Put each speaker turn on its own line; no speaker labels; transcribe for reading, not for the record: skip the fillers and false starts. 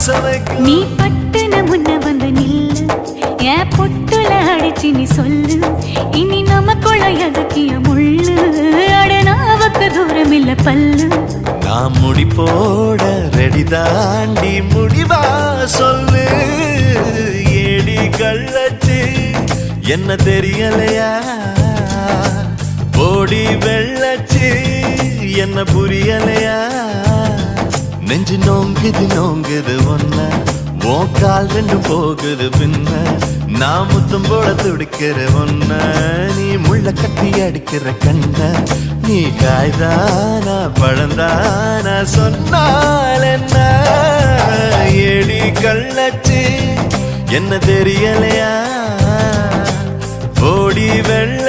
நீ பட்டுன முன்ன வந்து நில்லு என் பொட்டுல அடிச்சு நீ சொல்லு இனி நமக்குள்ள எதுக்கிய முள்ளு அடனாவுக்கு தூரம் இல்ல பல்லு
நான் முடி போட ரெடி தாண்டி முடிவா சொல்லு ஏடி கள்ளச்சு என்ன தெரியலையா போடி வெள்ளச்சு என்ன புரியலையா நெஞ்சு நோங்குது ஒன்ன உன் கால் ரெண்டு போகுது பின்ன நான் முத்தம் போட துடிக்கிற ஒன்ன நீ முள்ள கட்டி அடிக்கிற கண்ண நீ காய்தானா பழந்தானா சொன்னால் என்ன ஏடி கள்ளச்சு என்ன தெரியலையா போடி வெள்ள